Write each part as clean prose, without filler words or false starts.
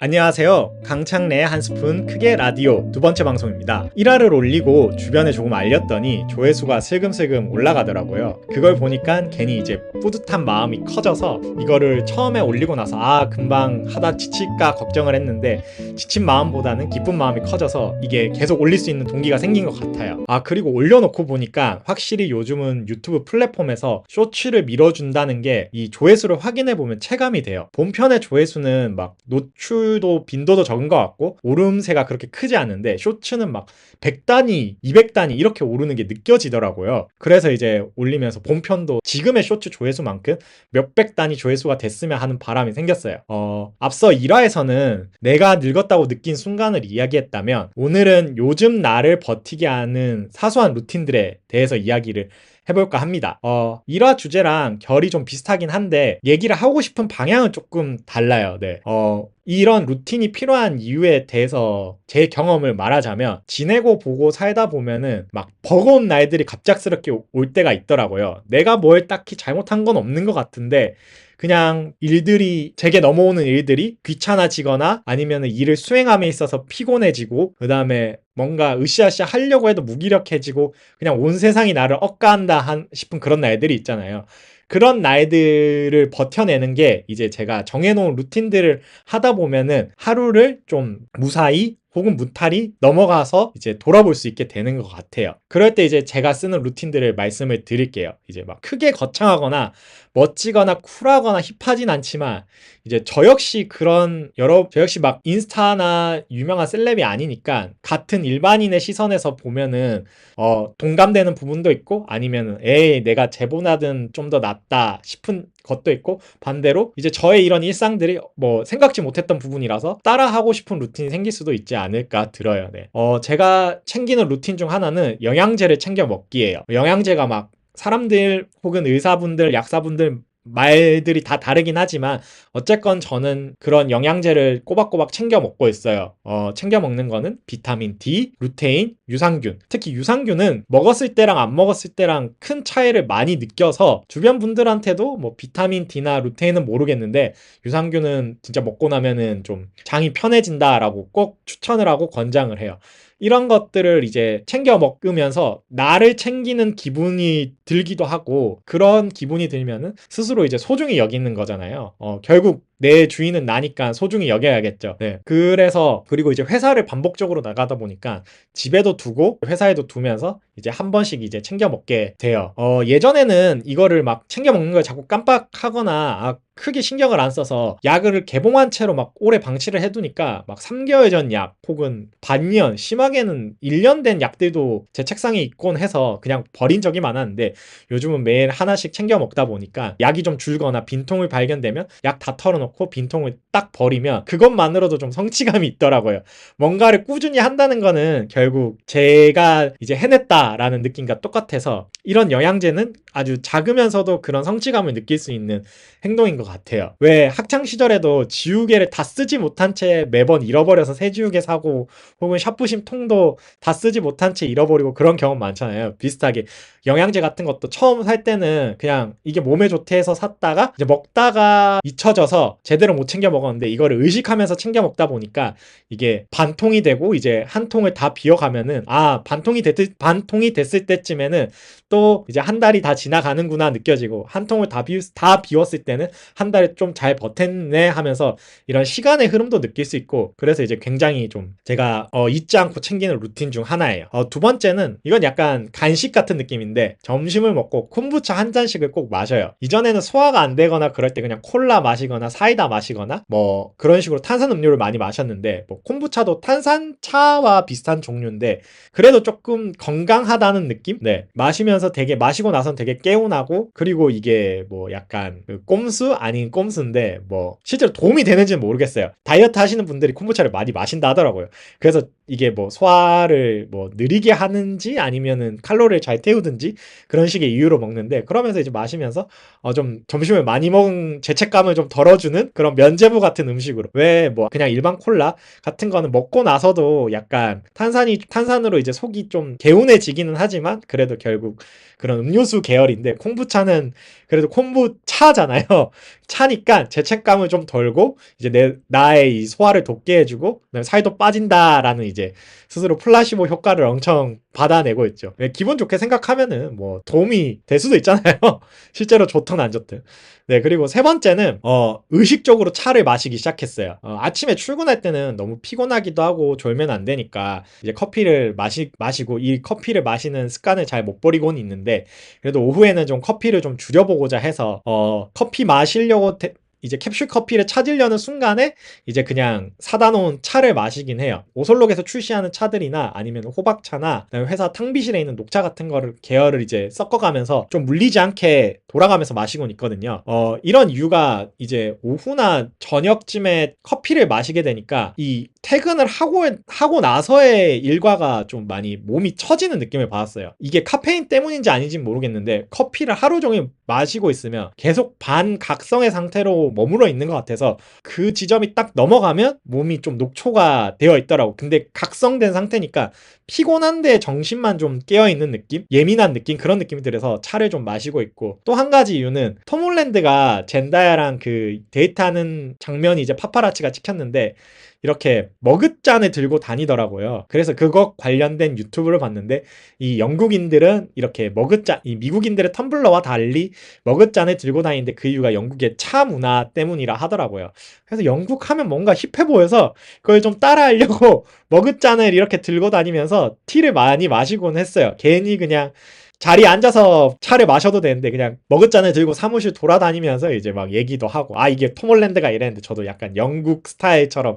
안녕하세요. 강창래의 한 스푼 크게 라디오 두 번째 방송입니다. 1화를 올리고 주변에 조금 알렸더니 조회수가 슬금슬금 올라가더라고요. 그걸 보니까 괜히 이제 뿌듯한 마음이 커져서 이거를 처음에 올리고 나서 금방 하다 지칠까 걱정을 했는데 지친 마음보다는 기쁜 마음이 커져서 이게 계속 올릴 수 있는 동기가 생긴 것 같아요. 그리고 올려놓고 보니까 확실히 요즘은 유튜브 플랫폼에서 쇼츠를 밀어준다는 게 이 조회수를 확인해보면 체감이 돼요. 본편의 조회수는 막 노출도 빈도도 적은 것 같고 오름세가 그렇게 크지 않은데 쇼츠는 막 100단위, 200단위 이렇게 오르는 게 느껴지더라고요. 그래서 이제 올리면서 본편도 지금의 쇼츠 조회수만큼 몇백 단위 조회수가 됐으면 하는 바람이 생겼어요. 앞서 1화에서는 내가 늙었다고 느낀 순간을 이야기했다면 오늘은 요즘 나를 버티게 하는 사소한 루틴들에 대해서 이야기를 해볼까 합니다. 1화 주제랑 결이 좀 비슷하긴 한데 얘기를 하고 싶은 방향은 조금 달라요. 네. 이런 루틴이 필요한 이유에 대해서 제 경험을 말하자면 지내고 보고 살다 보면은 막 버거운 날들이 갑작스럽게 올 때가 있더라고요. 내가 뭘 딱히 잘못한 건 없는 것 같은데 그냥 제게 넘어오는 일들이 귀찮아지거나 아니면 일을 수행함에 있어서 피곤해지고 그 다음에 뭔가 으쌰으쌰 하려고 해도 무기력해지고 그냥 온 세상이 나를 억까한다 싶은 그런 날들이 있잖아요. 그런 날들을 버텨내는 게 이제 제가 정해놓은 루틴들을 하다 보면은 하루를 좀 무사히 혹은 무탈히 넘어가서 이제 돌아볼 수 있게 되는 것 같아요. 그럴 때 이제 제가 쓰는 루틴들을 말씀을 드릴게요. 이제 막 크게 거창하거나 멋지거나 쿨하거나 힙하진 않지만 이제 저 역시 막 인스타나 유명한 셀럽이 아니니까 같은 일반인의 시선에서 보면은 동감되는 부분도 있고 아니면은 에이 내가 쟤보다는 좀 더 낫다 싶은 것도 있고 반대로 이제 저의 이런 일상들이 뭐 생각지 못했던 부분이라서 따라하고 싶은 루틴이 생길 수도 있지 않을까 들어요. 네. 제가 챙기는 루틴 중 하나는 영양제를 챙겨 먹기예요. 영양제가 막 사람들 혹은 의사분들, 약사분들 말들이 다 다르긴 하지만 어쨌건 저는 그런 영양제를 꼬박꼬박 챙겨 먹고 있어요. 챙겨 먹는 거는 비타민 D, 루테인, 유산균. 특히 유산균은 먹었을 때랑 안 먹었을 때랑 큰 차이를 많이 느껴서 주변 분들한테도 뭐 비타민 D나 루테인은 모르겠는데 유산균은 진짜 먹고 나면은 좀 장이 편해진다라고 꼭 추천을 하고 권장을 해요. 이런 것들을 이제 챙겨 먹으면서 나를 챙기는 기분이 들기도 하고 그런 기분이 들면은 스스로 이제 소중히 여기는 거잖아요. 결국 내 주인은 나니까 소중히 여겨야겠죠. 네. 그리고 이제 회사를 반복적으로 나가다 보니까 집에도 두고 회사에도 두면서 이제 한 번씩 이제 챙겨 먹게 돼요. 예전에는 이거를 막 챙겨 먹는 걸 자꾸 깜빡하거나 크게 신경을 안 써서 약을 개봉한 채로 막 오래 방치를 해두니까 막 3개월 전 약 혹은 반년 심하게는 1년 된 약들도 제 책상에 있곤 해서 그냥 버린 적이 많았는데 요즘은 매일 하나씩 챙겨 먹다 보니까 약이 좀 줄거나 빈통을 발견되면 약 다 털어놓고 빈통을 딱 버리면 그것만으로도 좀 성취감이 있더라고요. 뭔가를 꾸준히 한다는 거는 결국 제가 이제 해냈다라는 느낌과 똑같아서 이런 영양제는 아주 작으면서도 그런 성취감을 느낄 수 있는 행동인 것 같아요. 왜 학창 시절에도 지우개를 다 쓰지 못한 채 매번 잃어버려서 새 지우개 사고 혹은 샤프심 통도 다 쓰지 못한 채 잃어버리고 그런 경험 많잖아요. 비슷하게 영양제 같은 것도 처음 살 때는 그냥 이게 몸에 좋대 해서 샀다가 이제 먹다가 잊혀져서 제대로 못 챙겨 먹었는데 이거를 의식하면서 챙겨 먹다 보니까 이게 반통이 되고 이제 한 통을 다 비워가면은 반통이 됐을 때쯤에는 또 이제 한 달이 다 지나가는구나 느껴지고 한 통을 다 비웠을 때는 한 달에 좀 잘 버텼네 하면서 이런 시간의 흐름도 느낄 수 있고 그래서 이제 굉장히 좀 제가 잊지 않고 챙기는 루틴 중 하나예요. 두 번째는 이건 약간 간식 같은 느낌인데 점심을 먹고 콤부차 한 잔씩을 꼭 마셔요. 이전에는 소화가 안 되거나 그럴 때 그냥 콜라 마시거나 사이다 마시거나 뭐 그런 식으로 탄산음료를 많이 마셨는데 뭐 콤부차도 탄산차와 비슷한 종류인데 그래도 조금 건강하다는 느낌? 네. 마시고 나선 되게 개운하고 그리고 이게 뭐 약간 그 꼼수 아닌 꼼수인데 뭐 실제로 도움이 되는지는 모르겠어요. 다이어트 하시는 분들이 콤부차를 많이 마신다 하더라고요. 그래서 이게 뭐 소화를 뭐 느리게 하는지 아니면은 칼로리를 잘 태우든지 그런 식의 이유로 먹는데 그러면서 이제 마시면서 좀 점심을 많이 먹은 죄책감을 좀 덜어주는 먹는 그런 면제부 같은 음식으로. 왜 뭐 그냥 일반 콜라 같은 거는 먹고 나서도 약간 탄산으로 이제 속이 좀 개운해지기는 하지만 그래도 결국 그런 음료수 계열인데, 콤부차는 그래도 콤부차잖아요. 차니까 죄책감을 좀 덜고 이제 나의 이 소화를 돋게 해주고 그다음에 살도 빠진다라는 이제 스스로 플라시보 효과를 엄청 받아내고 있죠. 기분 좋게 생각하면은 뭐 도움이 될 수도 있잖아요. 실제로 좋든 안 좋든. 네, 그리고 세 번째는 의식적으로 차를 마시기 시작했어요. 아침에 출근할 때는 너무 피곤하기도 하고 졸면 안 되니까 이제 커피를 마시고 이 커피를 마시는 습관을 잘 못 버리고는 있는데, 그래도 오후에는 좀 커피를 좀 줄여보고자 해서 커피 마시려고 이제 캡슐 커피를 찾으려는 순간에 이제 그냥 사다 놓은 차를 마시긴 해요. 오설록에서 출시하는 차들이나 아니면 호박차나 그다음에 회사 탕비실에 있는 녹차 같은 거를 계열을 이제 섞어가면서 좀 물리지 않게 돌아가면서 마시곤 있거든요. 이런 이유가 이제 오후나 저녁쯤에 커피를 마시게 되니까 이 퇴근을 하고 나서의 일과가 좀 많이 몸이 처지는 느낌을 받았어요. 이게 카페인 때문인지 아닌지는 모르겠는데 커피를 하루 종일 마시고 있으면 계속 반각성의 상태로 머물러 있는 것 같아서 그 지점이 딱 넘어가면 몸이 좀 녹초가 되어 있더라고. 근데 각성된 상태니까 피곤한데 정신만 좀 깨어있는 느낌? 예민한 느낌? 그런 느낌이 들어서 차를 좀 마시고 있고, 또 한 가지 이유는 톰 홀랜드가 젠다야랑 그 데이트하는 장면이 이제 파파라치가 찍혔는데 이렇게 머그잔을 들고 다니더라고요. 그래서 그거 관련된 유튜브를 봤는데 이 영국인들은 이렇게 이 미국인들의 텀블러와 달리 머그잔을 들고 다니는데 그 이유가 영국의 차 문화 때문이라 하더라고요. 그래서 영국 하면 뭔가 힙해 보여서 그걸 좀 따라하려고 머그잔을 이렇게 들고 다니면서 티를 많이 마시곤 했어요. 괜히 그냥 자리에 앉아서 차를 마셔도 되는데 그냥 머그잔을 들고 사무실 돌아다니면서 이제 막 얘기도 하고, 이게 톰 홀랜드가 이랬는데 저도 약간 영국 스타일처럼,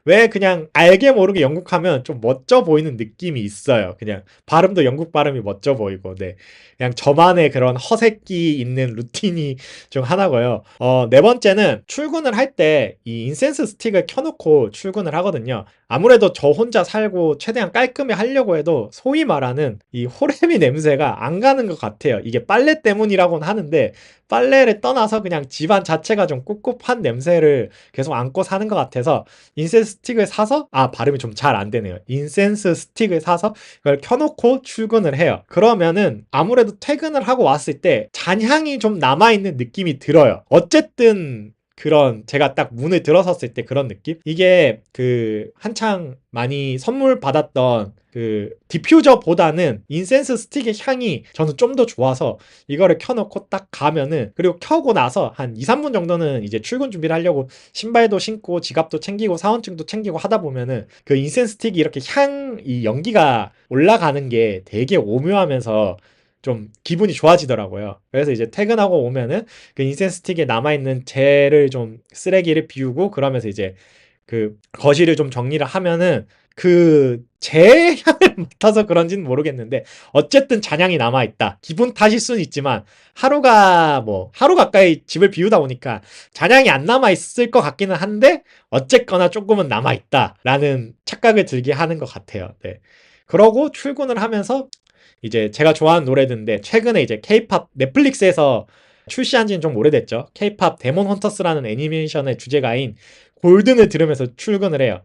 왜 그냥 알게 모르게 영국 하면 좀 멋져 보이는 느낌이 있어요. 그냥 발음도 영국 발음이 멋져 보이고. 네, 그냥 저만의 그런 허세끼 있는 루틴이 중 하나고요. 네 번째는 출근을 할 때 이 인센스 스틱을 켜놓고 출근을 하거든요. 아무래도 저 혼자 살고 최대한 깔끔히 하려고 해도 소위 말하는 이 호레미 냄새가 안 가는 것 같아요. 이게 빨래 때문이라고는 하는데 빨래를 떠나서 그냥 집안 자체가 좀 꿉꿉한 냄새를 계속 안고 사는 것 같아서 인센스 스틱을 사서, 발음이 좀 잘 안 되네요. 인센스 스틱을 사서 그걸 켜놓고 출근을 해요. 그러면은 아무래도 퇴근을 하고 왔을 때 잔향이 좀 남아있는 느낌이 들어요. 어쨌든 그런, 제가 딱 문을 들어섰을 때 그런 느낌? 이게 그 한창 많이 선물 받았던 그 디퓨저보다는 인센스 스틱의 향이 저는 좀 더 좋아서 이거를 켜놓고 딱 가면은, 그리고 켜고 나서 한 2, 3분 정도는 이제 출근 준비를 하려고 신발도 신고 지갑도 챙기고 사원증도 챙기고 하다 보면은 그 인센스 스틱이 이렇게 이 연기가 올라가는 게 되게 오묘하면서 좀 기분이 좋아지더라고요. 그래서 이제 퇴근하고 오면은 그 인센스 스틱에 남아있는 좀 쓰레기를 비우고 그러면서 이제 그 거실을 좀 정리를 하면은 그 제 향을 맡아서 그런지는 모르겠는데 어쨌든 잔향이 남아있다. 기분 탓일 수는 있지만 하루 가까이 집을 비우다 보니까 잔향이 안 남아있을 것 같기는 한데 어쨌거나 조금은 남아있다라는 착각을 들게 하는 것 같아요. 네. 그러고 출근을 하면서 이제 제가 좋아하는 노래들인데, 최근에 이제 K-팝 넷플릭스에서 출시한 지는 좀 오래됐죠. K-팝 데몬 헌터스라는 애니메이션의 주제가인 골든을 들으면서 출근을 해요.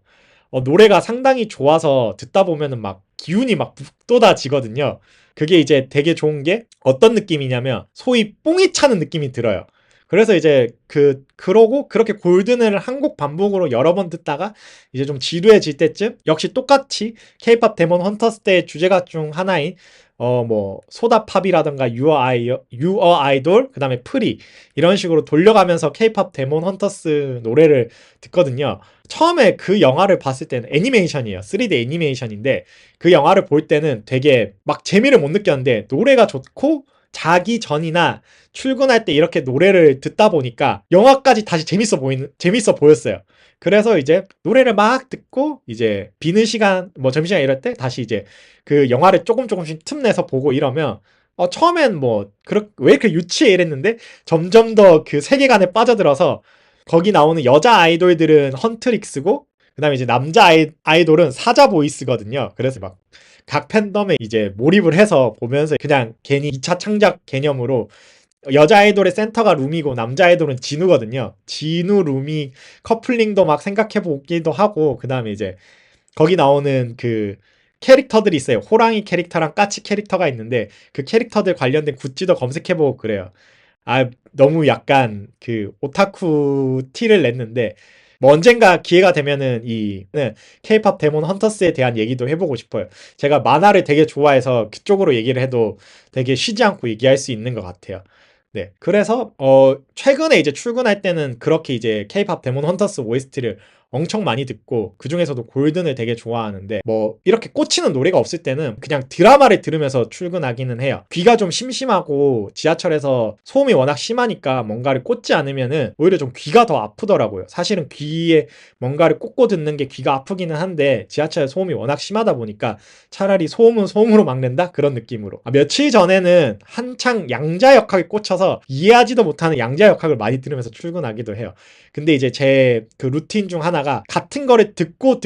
노래가 상당히 좋아서 듣다 보면은 막 기운이 막 북돋아지거든요. 그게 이제 되게 좋은 게 어떤 느낌이냐면 소위 뽕이 차는 느낌이 들어요. 그래서 이제 그러고 그렇게 골든을 한 곡 반복으로 여러 번 듣다가 이제 좀 지루해질 때쯤 역시 똑같이 K-팝 데몬 헌터스 때의 주제가 중 하나인 뭐 소다팝이라던가 유어 아이돌, 그다음에 프리, 이런 식으로 돌려가면서 K-팝 데몬 헌터스 노래를 듣거든요. 처음에 그 영화를 봤을 때는 애니메이션이에요. 3D 애니메이션인데 그 영화를 볼 때는 되게 막 재미를 못 느꼈는데 노래가 좋고 자기 전이나 출근할 때 이렇게 노래를 듣다 보니까 영화까지 다시 재밌어 보였어요. 그래서 이제 노래를 막 듣고 이제 비는 시간, 뭐 점심시간 이럴 때 다시 이제 그 영화를 조금씩 틈내서 보고 이러면 처음엔 왜 이렇게 유치해 이랬는데 점점 더 그 세계관에 빠져들어서 거기 나오는 여자 아이돌들은 헌트릭스고 그다음에 이제 남자 아이돌은 사자 보이스거든요. 그래서 막 각 팬덤에 이제 몰입을 해서 보면서 그냥 괜히 2차 창작 개념으로 여자 아이돌의 센터가 룸이고 남자 아이돌은 진우거든요. 진우 룸이 커플링도 막 생각해 보기도 하고, 그 다음에 이제 거기 나오는 그 캐릭터들이 있어요. 호랑이 캐릭터랑 까치 캐릭터가 있는데 그 캐릭터들 관련된 굿즈도 검색해보고 그래요. 아, 너무 약간 그 오타쿠 티를 냈는데 뭐 언젠가 기회가 되면은 이 K-pop 데몬 헌터스에 대한 얘기도 해보고 싶어요. 제가 만화를 되게 좋아해서 그쪽으로 얘기를 해도 되게 쉬지 않고 얘기할 수 있는 것 같아요. 네, 그래서 최근에 이제 출근할 때는 그렇게 이제 K-pop 데몬 헌터스 OST를 엄청 많이 듣고 그 중에서도 골든을 되게 좋아하는데 뭐 이렇게 꽂히는 노래가 없을 때는 그냥 드라마를 들으면서 출근하기는 해요. 귀가 좀 심심하고 지하철에서 소음이 워낙 심하니까 뭔가를 꽂지 않으면은 오히려 좀 귀가 더 아프더라고요. 사실은 귀에 뭔가를 꽂고 듣는 게 귀가 아프기는 한데 지하철 소음이 워낙 심하다 보니까 차라리 소음은 소음으로 막는다? 그런 느낌으로. 며칠 전에는 한창 양자 역학에 꽂혀서 이해하지도 못하는 양자 역학을 많이 들으면서 출근하기도 해요. 근데 이제 제 그 루틴 중 하나가 같은 거를 듣고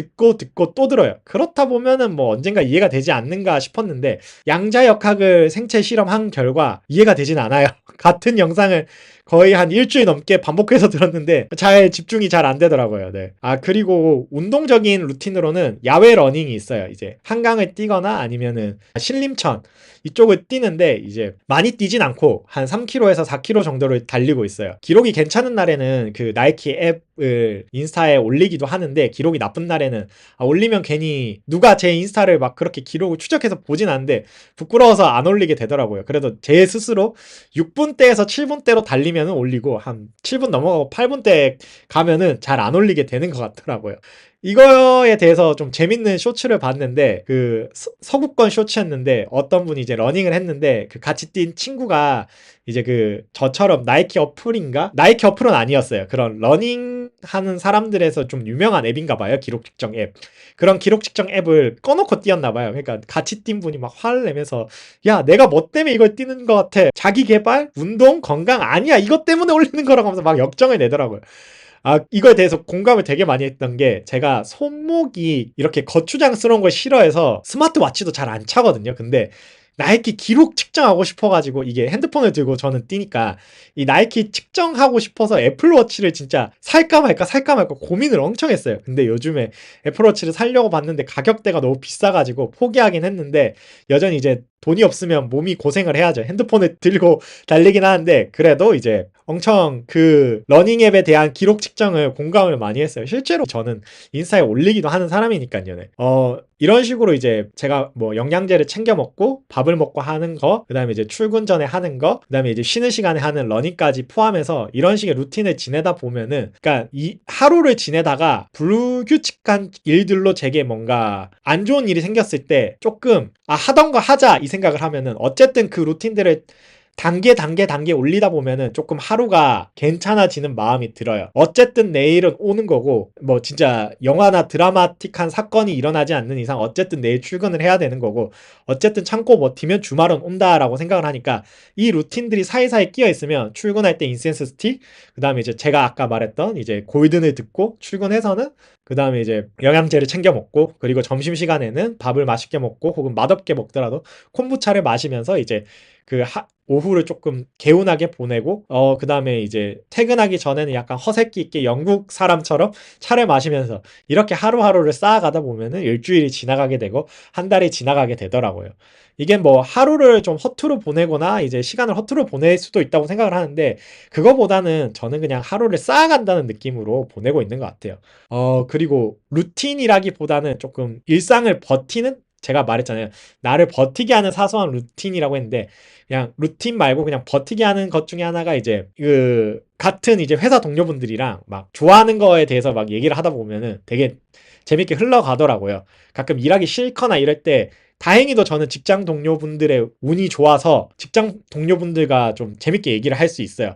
또 들어요. 그렇다 보면은 뭐 언젠가 이해가 되지 않는가 싶었는데 양자 역학을 생체 실험한 결과 이해가 되진 않아요. 같은 영상을 거의 한 일주일 넘게 반복해서 들었는데 잘 집중이 잘 안 되더라고요. 네. 아, 그리고 운동적인 루틴으로는 야외 러닝이 있어요. 이제 한강을 뛰거나 아니면은 신림천 이쪽을 뛰는데 이제 많이 뛰진 않고 한 3km에서 4km 정도를 달리고 있어요. 기록이 괜찮은 날에는 그 나이키 앱을 인스타에 올리기도 하는데 기록이 나쁜 날에는 올리면 괜히 누가 제 인스타를 막 그렇게 기록을 추적해서 보진 않는데 부끄러워서 안 올리게 되더라고요. 그래도 제 스스로 6분대에서 7분대로 달리면은 올리고 한 7분 넘어가고 8분대 가면은 잘 안 올리게 되는 것 같더라고요. 이거에 대해서 좀 재밌는 쇼츠를 봤는데 그 서구권 쇼츠였는데 어떤 분이 이제 러닝을 했는데 그 같이 뛴 친구가 이제 그 저처럼 나이키 어플인가? 나이키 어플은 아니었어요. 그런 러닝 하는 사람들에서 좀 유명한 앱인가 봐요. 기록 측정 앱. 그런 기록 측정 앱을 꺼놓고 뛰었나 봐요. 그러니까 같이 뛴 분이 막 화를 내면서 야, 내가 뭐 때문에 이걸 뛰는 것 같아? 자기 개발? 운동? 건강? 아니야. 이것 때문에 올리는 거라고 하면서 막 역정을 내더라고요. 아, 이거에 대해서 공감을 되게 많이 했던 게 제가 손목이 이렇게 거추장스러운 걸 싫어해서 스마트워치도 잘 안 차거든요. 근데 나이키 기록 측정하고 싶어가지고 이게 핸드폰을 들고 저는 뛰니까 이 나이키 측정하고 싶어서 애플워치를 진짜 살까 말까 고민을 엄청 했어요. 근데 요즘에 애플워치를 사려고 봤는데 가격대가 너무 비싸가지고 포기하긴 했는데 여전히 이제 돈이 없으면 몸이 고생을 해야죠. 핸드폰을 들고 달리긴 하는데 그래도 이제 엄청 그 러닝 앱에 대한 기록 측정을 공감을 많이 했어요. 실제로 저는 인스타에 올리기도 하는 사람이니까요. 네. 이런 식으로 이제 제가 뭐 영양제를 챙겨 먹고 밥을 먹고 하는 거, 그다음에 이제 출근 전에 하는 거, 그다음에 이제 쉬는 시간에 하는 러닝까지 포함해서 이런 식의 루틴을 지내다 보면은 그러니까 이 하루를 지내다가 불규칙한 일들로 제게 뭔가 안 좋은 일이 생겼을 때 조금 하던 거 하자 이 생각을 하면은 어쨌든 그 루틴들을 단계 올리다 보면은 조금 하루가 괜찮아지는 마음이 들어요. 어쨌든 내일은 오는 거고, 뭐 진짜 영화나 드라마틱한 사건이 일어나지 않는 이상 어쨌든 내일 출근을 해야 되는 거고, 어쨌든 참고 버티면 주말은 온다라고 생각을 하니까 이 루틴들이 사이사이 끼어 있으면 출근할 때 인센스 스틱, 그 다음에 이제 제가 아까 말했던 이제 골든을 듣고 출근해서는 그 다음에 이제 영양제를 챙겨 먹고, 그리고 점심시간에는 밥을 맛있게 먹고 혹은 맛없게 먹더라도 콤부차를 마시면서 이제 오후를 조금 개운하게 보내고 그 다음에 이제 퇴근하기 전에는 약간 허세끼 있게 영국 사람처럼 차를 마시면서 이렇게 하루하루를 쌓아가다 보면은 일주일이 지나가게 되고 한 달이 지나가게 되더라고요. 이게 뭐 하루를 좀 허투루 보내거나 이제 시간을 허투루 보낼 수도 있다고 생각을 하는데 그거보다는 저는 그냥 하루를 쌓아간다는 느낌으로 보내고 있는 것 같아요. 그리고 루틴이라기보다는 조금 일상을 버티는, 제가 말했잖아요. 나를 버티게 하는 사소한 루틴이라고 했는데 그냥 루틴 말고 그냥 버티게 하는 것 중에 하나가 이제 그 같은 이제 회사 동료분들이랑 막 좋아하는 거에 대해서 막 얘기를 하다 보면은 되게 재밌게 흘러가더라고요. 가끔 일하기 싫거나 이럴 때 다행히도 저는 직장 동료분들의 운이 좋아서 직장 동료분들과 좀 재밌게 얘기를 할 수 있어요.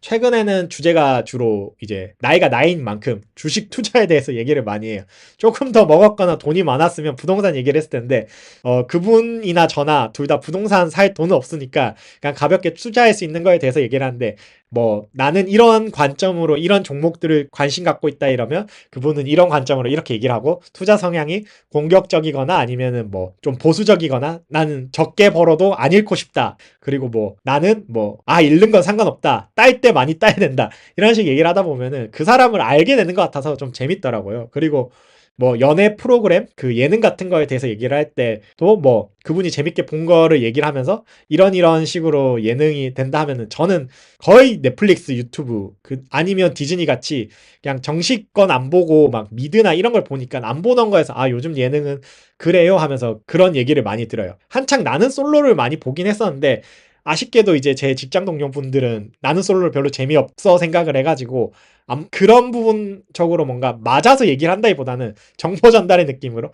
최근에는 주제가 주로 이제 나이가 나이인 만큼 주식 투자에 대해서 얘기를 많이 해요. 조금 더 먹었거나 돈이 많았으면 부동산 얘기를 했을 텐데, 그분이나 저나 둘 다 부동산 살 돈은 없으니까 그냥 가볍게 투자할 수 있는 거에 대해서 얘기를 하는데, 뭐 나는 이런 관점으로 이런 종목들을 관심 갖고 있다 이러면 그분은 이런 관점으로 이렇게 얘기를 하고 투자 성향이 공격적이거나 아니면은 뭐 좀 보수적이거나 나는 적게 벌어도 안 잃고 싶다. 그리고 뭐 나는 뭐 잃는 건 상관없다. 딸 때 많이 따야 된다. 이런 식의 얘기를 하다 보면은 그 사람을 알게 되는 것 같아서 좀 재밌더라고요. 그리고 뭐 연애 프로그램 그 예능 같은 거에 대해서 얘기를 할 때도 뭐 그분이 재밌게 본 거를 얘기를 하면서 이런 식으로 예능이 된다 하면은 저는 거의 넷플릭스, 유튜브 그 아니면 디즈니 같이 그냥 정식 건 안 보고 막 미드나 이런 걸 보니까 안 보던 거에서 요즘 예능은 그래요 하면서 그런 얘기를 많이 들어요. 한창 나는 솔로를 많이 보긴 했었는데 아쉽게도 이제 제 직장 동료분들은 나는 솔로를 별로 재미없어 생각을 해가지고 그런 부분적으로 뭔가 맞아서 얘기를 한다기보다는 정보 전달의 느낌으로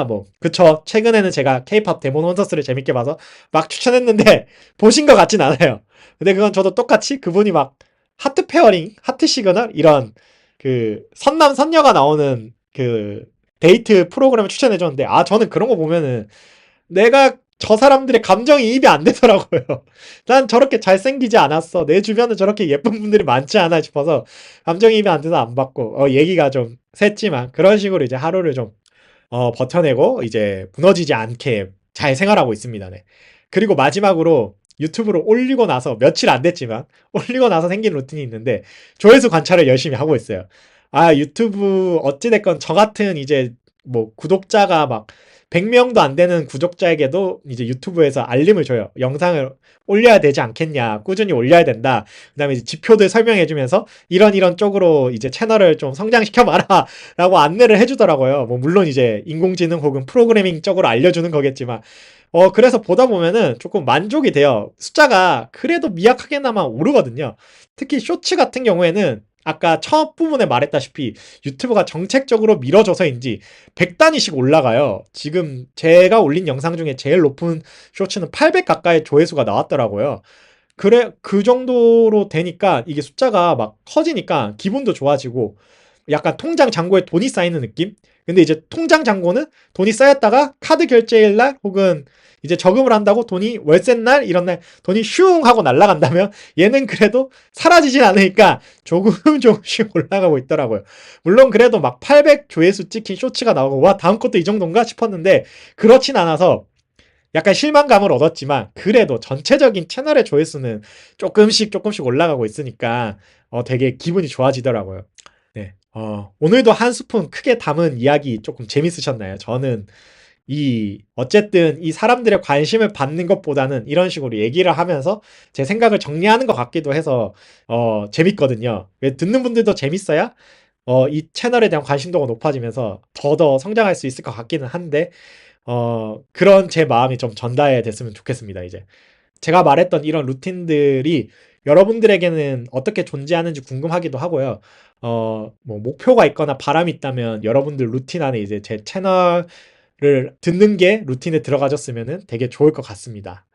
뭐 그쵸 최근에는 제가 케이팝 데몬 헌터스를 재밌게 봐서 막 추천했는데 보신 것 같진 않아요. 근데 그건 저도 똑같이 그분이 막 하트 페어링, 하트 시그널 이런 그 선남 선녀가 나오는 그 데이트 프로그램을 추천해줬는데 저는 그런 거 보면은 내가 저 사람들의 감정이입이 안 되더라고요. 난 저렇게 잘생기지 않았어. 내 주변에 저렇게 예쁜 분들이 많지 않아 싶어서 감정이입이 안 돼서 안 받고 얘기가 좀 샜지만 그런 식으로 이제 하루를 좀 버텨내고 이제 무너지지 않게 잘 생활하고 있습니다. 네. 그리고 마지막으로 유튜브로 올리고 나서 며칠 안 됐지만 올리고 나서 생긴 루틴이 있는데 조회수 관찰을 열심히 하고 있어요. 유튜브 어찌됐건 저 같은 이제 뭐 구독자가 막 100명도 안 되는 구독자에게도 이제 유튜브에서 알림을 줘요. 영상을 올려야 되지 않겠냐. 꾸준히 올려야 된다. 그다음에 이제 지표들 설명해 주면서 이런 쪽으로 이제 채널을 좀 성장시켜 봐라. 라고 안내를 해 주더라고요. 뭐 물론 이제 인공지능 혹은 프로그래밍 쪽으로 알려 주는 거겠지만 그래서 보다 보면은 조금 만족이 돼요. 숫자가 그래도 미약하게나마 오르거든요. 특히 쇼츠 같은 경우에는 아까 첫 부분에 말했다시피 유튜브가 정책적으로 밀어줘서인지 100단위씩 올라가요. 지금 제가 올린 영상 중에 제일 높은 쇼츠는 800 가까이 조회수가 나왔더라고요. 그래, 그 정도로 되니까 이게 숫자가 막 커지니까 기분도 좋아지고 약간 통장 잔고에 돈이 쌓이는 느낌? 근데 이제 통장 잔고는 돈이 쌓였다가 카드 결제일 날 혹은 이제 저금을 한다고 돈이 월세 날 이런 날 돈이 슝 하고 날아간다면 얘는 그래도 사라지진 않으니까 조금 조금씩 올라가고 있더라고요. 물론 그래도 막 800 조회수 찍힌 쇼츠가 나오고 와 다음 것도 이 정도인가 싶었는데 그렇진 않아서 약간 실망감을 얻었지만 그래도 전체적인 채널의 조회수는 조금씩 올라가고 있으니까 되게 기분이 좋아지더라고요. 네. 오늘도 한 스푼 크게 담은 이야기 조금 재밌으셨나요? 저는 어쨌든 이 사람들의 관심을 받는 것보다는 이런 식으로 얘기를 하면서 제 생각을 정리하는 것 같기도 해서, 재밌거든요. 듣는 분들도 재밌어야, 이 채널에 대한 관심도가 높아지면서 더 성장할 수 있을 것 같기는 한데, 그런 제 마음이 좀 전달이 됐으면 좋겠습니다, 이제. 제가 말했던 이런 루틴들이 여러분들에게는 어떻게 존재하는지 궁금하기도 하고요. 뭐 목표가 있거나 바람이 있다면 여러분들 루틴 안에 이제 제 채널을 듣는 게 루틴에 들어가졌으면 되게 좋을 것 같습니다.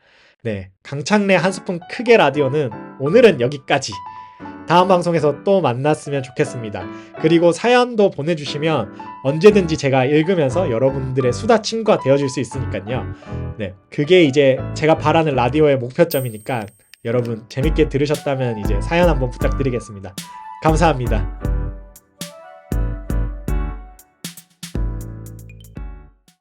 네. 강창래 한 스푼 크게 라디오는 오늘은 여기까지. 다음 방송에서 또 만났으면 좋겠습니다. 그리고 사연도 보내주시면 언제든지 제가 읽으면서 여러분들의 수다 친구가 되어줄 수 있으니까요. 네, 그게 이제 제가 바라는 라디오의 목표점이니까 여러분 재밌게 들으셨다면 이제 사연 한번 부탁드리겠습니다. 감사합니다.